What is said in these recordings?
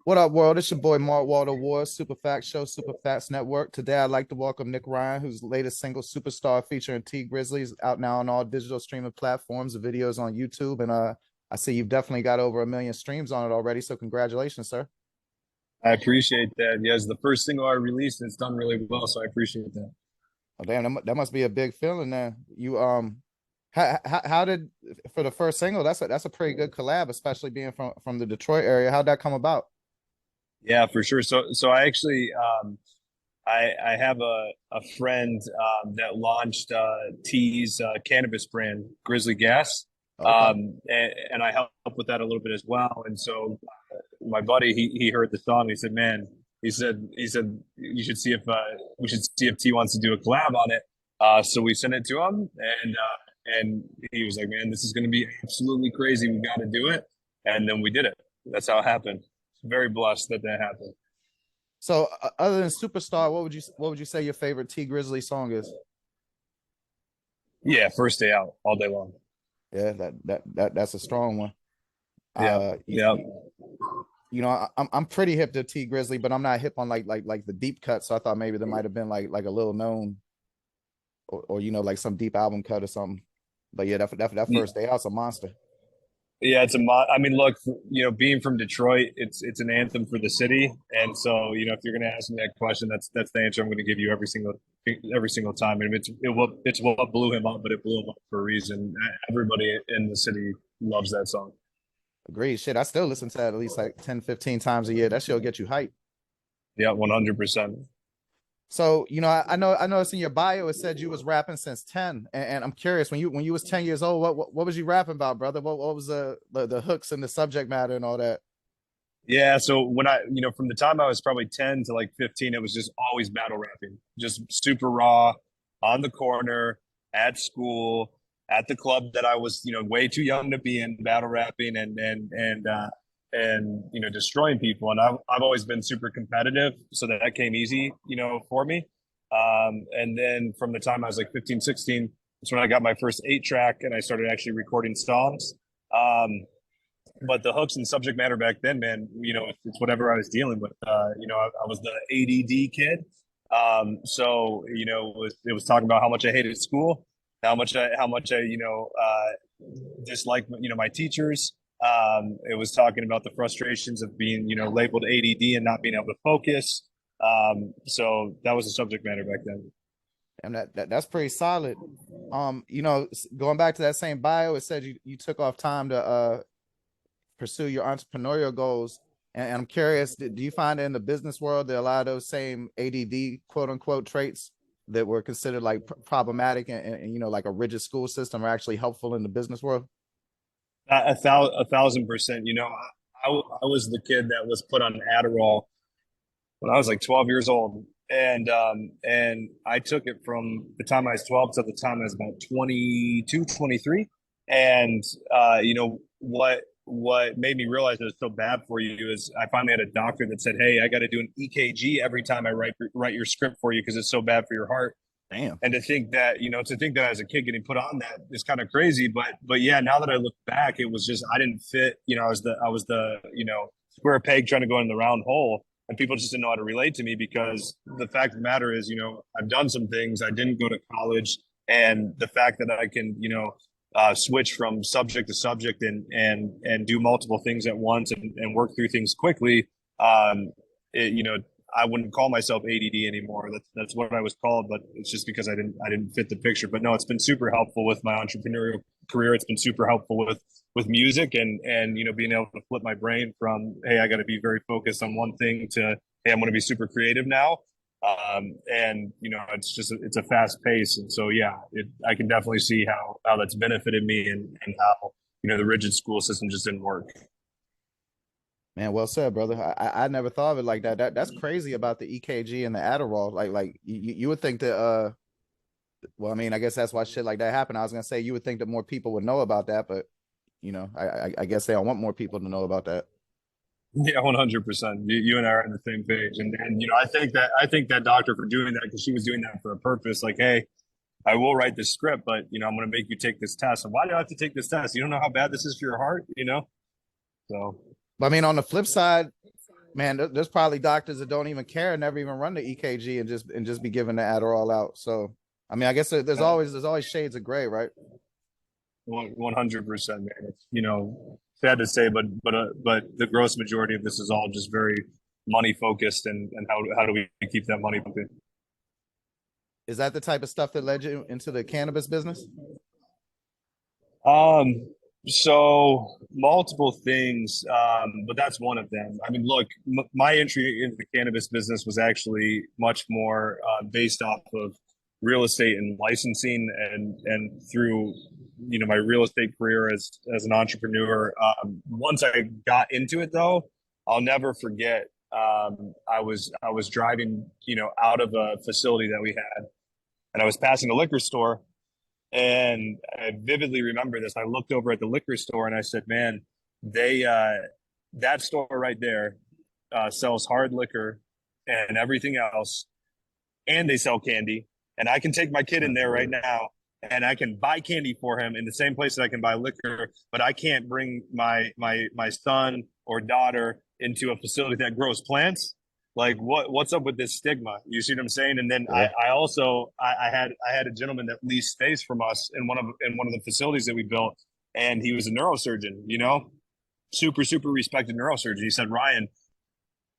What up, world? It's your boy Mark Walter Ward, Super Facts Show, Super Facts Network. Today, I'd like to welcome Nick Ryan, whose latest single, Superstar, featuring Tee Grizzley, is out now on all digital streaming platforms. The videos on YouTube, and I see you've definitely got over 1 million streams on it already. So, congratulations, sir. I appreciate that. Yeah, it's the first single I released, and it's done really well, so I appreciate that. Oh, damn, that must be a big feeling. Then how did for the first single? That's a pretty good collab, especially being from the Detroit area. How'd that come about? Yeah, for sure. So I actually I have a friend that launched Tee's cannabis brand, Grizzly Gas, Okay. and I help with that a little bit as well. And so my buddy he heard the song. He said, "Man," he said you should see if we should see if T wants to do a collab on it. So we sent it to him, and he was like, "Man, this is going to be absolutely crazy. We got to do it." And then we did it. That's how it happened. Very blessed that that happened. So, other than Superstar, what would you say your favorite Tee Grizzley song is? Yeah, first day out all day long. Yeah, that's a strong one. Yeah, Uh, you, yeah. I'm pretty hip to Tee Grizzley, but I'm not hip on like the deep cut. So I thought maybe there might have been like a little known or like some deep album cut or something. But yeah, that first day out's a monster. Yeah, I mean, look, being from Detroit, it's an anthem for the city, and so if you're going to ask me that question, that's the answer I'm going to give you every single time. And it's what blew him up, but it blew him up for a reason. Everybody in the city loves that song. Agreed. Shit, I still listen to that at least like 10, 15 times a year. That shit'll get you hyped. Yeah, 100%. So, I know it's in your bio. It said you was rapping since 10, and I'm curious when you was 10 years old, what was you rapping about, brother? What was the hooks and the subject matter and all that? Yeah, so when from the time I was probably 10 to like 15, it was just always battle rapping, just super raw on the corner, at school, at the club that I was, way too young to be in, battle rapping and destroying people. And I've always been super competitive, so that came easy, for me. And then from the time I was like 15, 16, that's when I got my first 8 track and I started actually recording songs. But the hooks and subject matter back then, man, it's whatever I was dealing with. I was the ADD kid. So it was talking about how much I hated school, how much I disliked, my teachers. It was talking about the frustrations of being, labeled ADD and not being able to focus. So that was the subject matter back then. And that's pretty solid. Going back to that same bio, it said you took off time to pursue your entrepreneurial goals. And I'm curious, do you find in the business world that a lot of those same ADD quote unquote traits that were considered like problematic and like a rigid school system are actually helpful in the business world? A thousand percent. I was the kid that was put on Adderall when I was like 12 years old. And I took it from the time I was 12 to the time I was about 22, 23. And what made me realize it was so bad for you is I finally had a doctor that said, "Hey, I got to do an EKG every time I write your script for you because it's so bad for your heart." Damn. And to think that as a kid getting put on that is kind of crazy. But yeah, now that I look back, it was just I didn't fit. I was the square peg trying to go in the round hole, and people just didn't know how to relate to me because the fact of the matter is, I've done some things. I didn't go to college, and the fact that I can switch from subject to subject and do multiple things at once and work through things quickly. Um, it, you know, I wouldn't call myself ADD anymore. That's what I was called, but it's just because I didn't fit the picture. But no, it's been super helpful with my entrepreneurial career. It's been super helpful with music and being able to flip my brain from, hey, I got to be very focused on one thing to, hey, I'm going to be super creative now. And it's a fast pace, and so yeah, I can definitely see how that's benefited me and how the rigid school system just didn't work. Man, well said, brother. I never thought of it like that. That's crazy about the EKG and the Adderall. Like you would think that well, I mean, I guess that's why shit like that happened. I was gonna say you would think that more people would know about that, but I guess they don't want more people to know about that. Yeah, 100%. You and I are on the same page, and I think that doctor for doing that because she was doing that for a purpose. Like, hey, I will write this script, but I'm going to make you take this test. And why do I have to take this test? You don't know how bad this is for your heart. So But I mean, on the flip side, Man, there's probably doctors that don't even care, never even run the EKG, and just be giving the Adderall out. So, I mean, I guess there's always shades of gray, right? 100%, man. It's, sad to say, but the gross majority of this is all just very money focused, and how do we keep that money pumping? Is that the type of stuff that led you into the cannabis business? Um, so multiple things, but that's one of them. I mean, look, my entry into the cannabis business was actually much more based off of real estate and licensing, and through my real estate career as an entrepreneur. Once I got into it, though, I'll never forget. I was driving, out of a facility that we had, and I was passing a liquor store, and I vividly remember this. I looked over at the liquor store and I said, "Man, they that store right there sells hard liquor and everything else, and they sell candy. And I can take my kid in there right now, and I can buy candy for him in the same place that I can buy liquor. But I can't bring my son or daughter into a facility that grows plants. Like what's up with this stigma? You see what I'm saying?" And then Yeah. I also I had a gentleman that leased space from us in one of the facilities that we built, and he was a neurosurgeon, super super respected neurosurgeon. He said, "Ryan,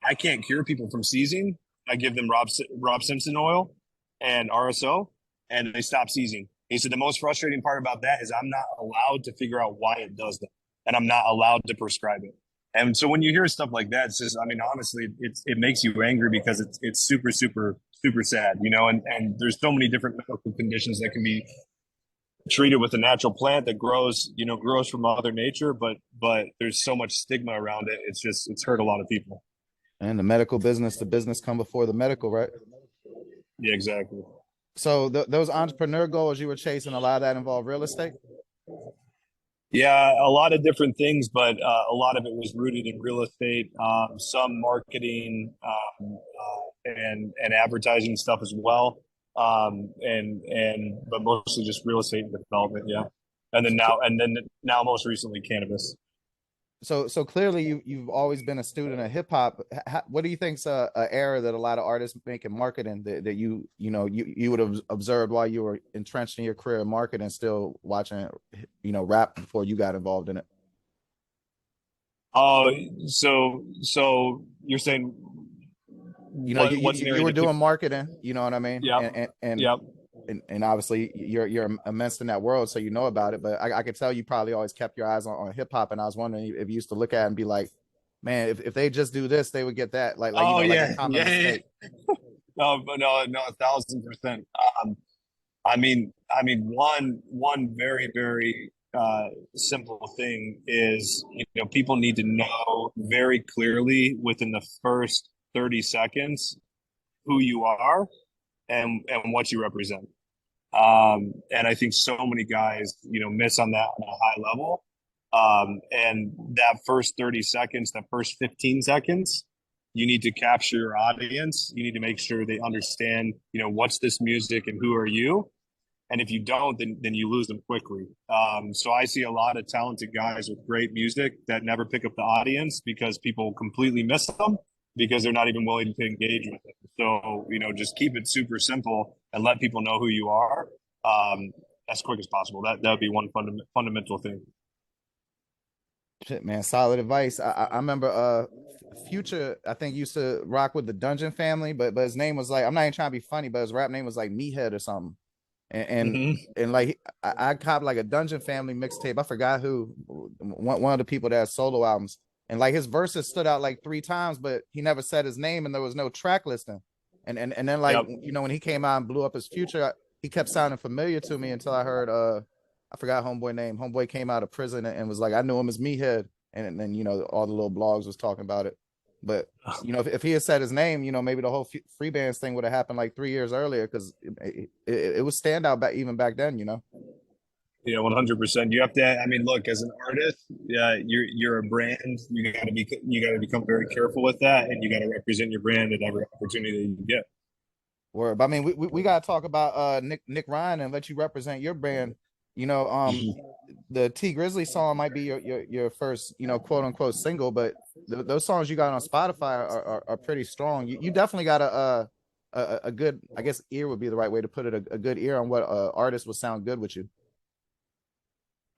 I can't cure people from seizing. I give them Rob Simpson oil and RSO, and they stop seizing." He said the most frustrating part about that is I'm not allowed to figure out why it does that, and I'm not allowed to prescribe it. And so when you hear stuff like that, it's just, I mean, honestly, it makes you angry, because it's super super super sad, and there's so many different medical conditions that can be treated with a natural plant that grows from Mother Nature, but there's so much stigma around it. It's hurt a lot of people. And the business come before the medical, right? Yeah, exactly. So those entrepreneur goals you were chasing, a lot of that involved real estate. Yeah, a lot of different things, but a lot of it was rooted in real estate, some marketing, and advertising stuff as well, and but mostly just real estate and development. Yeah, and then now most recently cannabis. So clearly you've always been a student of hip hop. What do you think's a error that a lot of artists make in marketing that you would have observed while you were entrenched in your career in marketing, still watching rap before you got involved in it? Oh, so you're saying what's an You area were that doing people? marketing, you know what I mean, Yep, and yep. and obviously you're immense in that world, so you know about it. But I could tell you probably always kept your eyes on hip hop, and I was wondering if you used to look at it and be like, man, if they just do this, they would get that, Oh like a yeah, common yeah, yeah. mistake. No, but no, no, 1,000%. Um, I mean, one very, very simple thing is, people need to know very clearly within the first 30 seconds who you are and what you represent. And I think so many guys, miss on that on a high level. And that first 30 seconds, that first 15 seconds, you need to capture your audience. You need to make sure they understand, what's this music and who are you. And if you don't, then you lose them quickly. So I see a lot of talented guys with great music that never pick up the audience because people completely miss them because they're not even willing to engage with it. So, just keep it super simple and let people know who you are, as quick as possible. That would be one fundamental thing. Shit, man, solid advice. I remember Future, I think, used to rock with the Dungeon Family, but his name was like, I'm not even trying to be funny, but his rap name was like Meathead or something. And and, Hmm. and like I copped like a Dungeon Family mixtape. I forgot who, one of the people that has solo albums. And like his verses stood out like three times, but he never said his name and there was no track listing. And then like Yep. when he came out and blew up his Future, he kept sounding familiar to me until I heard I forgot homeboy name. Homeboy came out of prison and was like, I knew him as Meathead. And then all the little blogs was talking about it. But if he had said his name, maybe the whole free bands thing would have happened like 3 years earlier, because it was standout back even back then. Yeah, 100%. You have to. I mean, look, as an artist, yeah, you're a brand. You got to become very careful with that, and you got to represent your brand at every opportunity that you get. But I mean, we gotta talk about Nick Ryan and let you represent your brand. You know, um, Mhm. the Tee Grizzley song might be your first, quote unquote single, but those songs you got on Spotify are pretty strong. You definitely got a good, I guess ear would be the right way to put it, a good ear on what artists will sound good with you.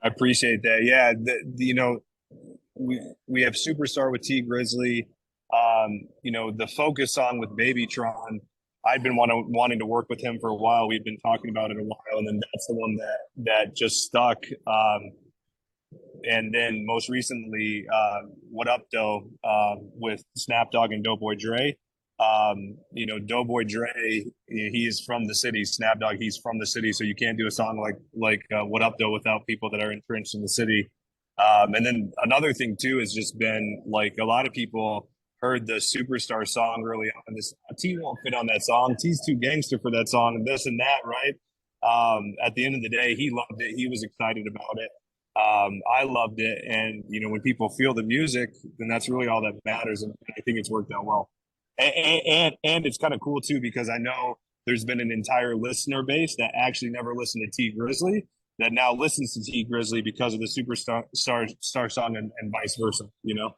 I appreciate that. Yeah, you know, we have Superstar with Tee Grizzley. You know, the Focus song with Babytron. I've been wanting to work with him for a while. We've been talking about it a while, and then that's the one that just stuck. And then most recently, What Up Doe with Snapdogg and Doughboy Dre. You know, Doughboy Dre, he is from the city. Snapdogg, he's from the city, so you can't do a song like What Up Doe without people that are entrenched in the city. And then another thing too has just been like a lot of people heard the Superstar song early on. This T won't fit on that song. T's too gangster for that song, and this and that, right? At the end of the day, he loved it. He was excited about it. I loved it, and you know, when people feel the music, then that's really all that matters. And I think it's worked out well. And it's kind of cool too because I know there's been an entire listener base that actually never listened to Tee Grizzley that now listens to Tee Grizzley because of the Star song and vice versa. You know.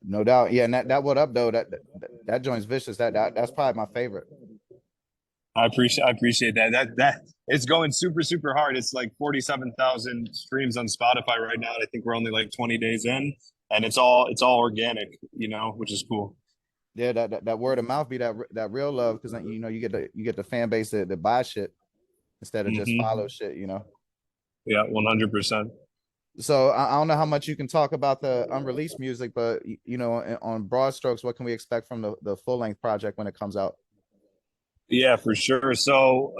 No doubt. Yeah, and that What Up Though, that joint's vicious. That's probably my favorite. I appreciate that. That it's going super hard. It's like 47,000 streams on Spotify right now. And I think we're only like 20 days in, and it's all organic, you know, which is cool. Yeah, that word of mouth be that real love, because you know you get the fan base that buy shit instead of just follow shit, you know. Yeah, 100%. So I don't know how much you can talk about the unreleased music, but you know, on broad strokes, what can we expect from the full length project when it comes out? Yeah, for sure. So,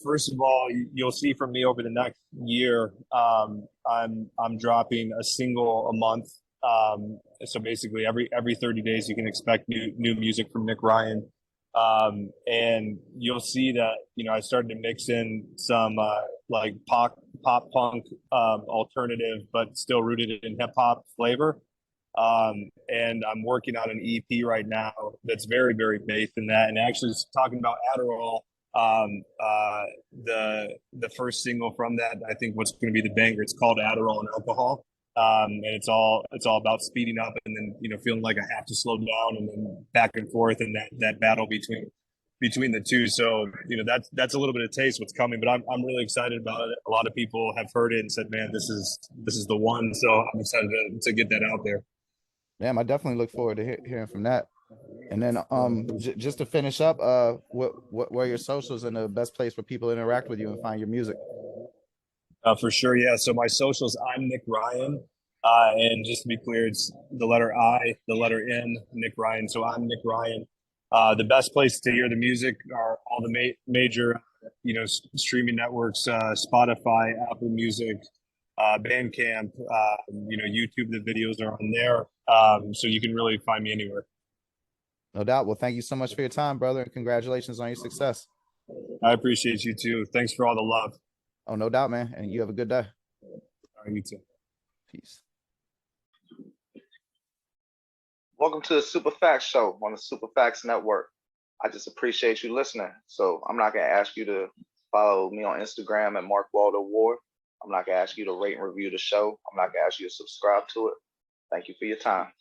first of all, you'll see from me over the next year, I'm dropping a single a month. So basically, every 30 days, you can expect new music from Nick Ryan. And you'll see that, you know, I started to mix in some like pop punk alternative, but still rooted in hip hop flavor. And I'm working on an EP right now that's very based in that, and actually talking about Adderall. The first single from that, I think, what's going to be the banger. It's called Adderall and Alcohol, and it's all about speeding up and then, you know, feeling like I have to slow down and then back and forth, and that battle between the two. So, you know, that's a little bit of taste what's coming, but I'm really excited about it. A lot of people have heard it and said, man, this is the one. So I'm excited to get that out there. Damn, I definitely look forward to hearing from that. And then just to finish up, what are your socials and the best place for people to interact with you and find your music? For sure, yeah. So my socials, I'm Nick Ryan. And just to be clear, it's the letter I, the letter N, Nick Ryan. So I'm Nick Ryan. The best place to hear the music are all the major, you know, streaming networks, Spotify, Apple Music, Bandcamp, you know, YouTube. The videos are on there, so you can really find me anywhere. No doubt. Well, thank you so much for your time, brother, and congratulations on your success. I appreciate you too. Thanks for all the love. Oh, no doubt, man. And you have a good day. All right, you too. Peace. Welcome to the Super Facts Show on the Super Facts Network. I just appreciate you listening. So I'm not going to ask you to follow me on Instagram at Mark Waldo Ward. I'm not going to ask you to rate and review the show. I'm not going to ask you to subscribe to it. Thank you for your time.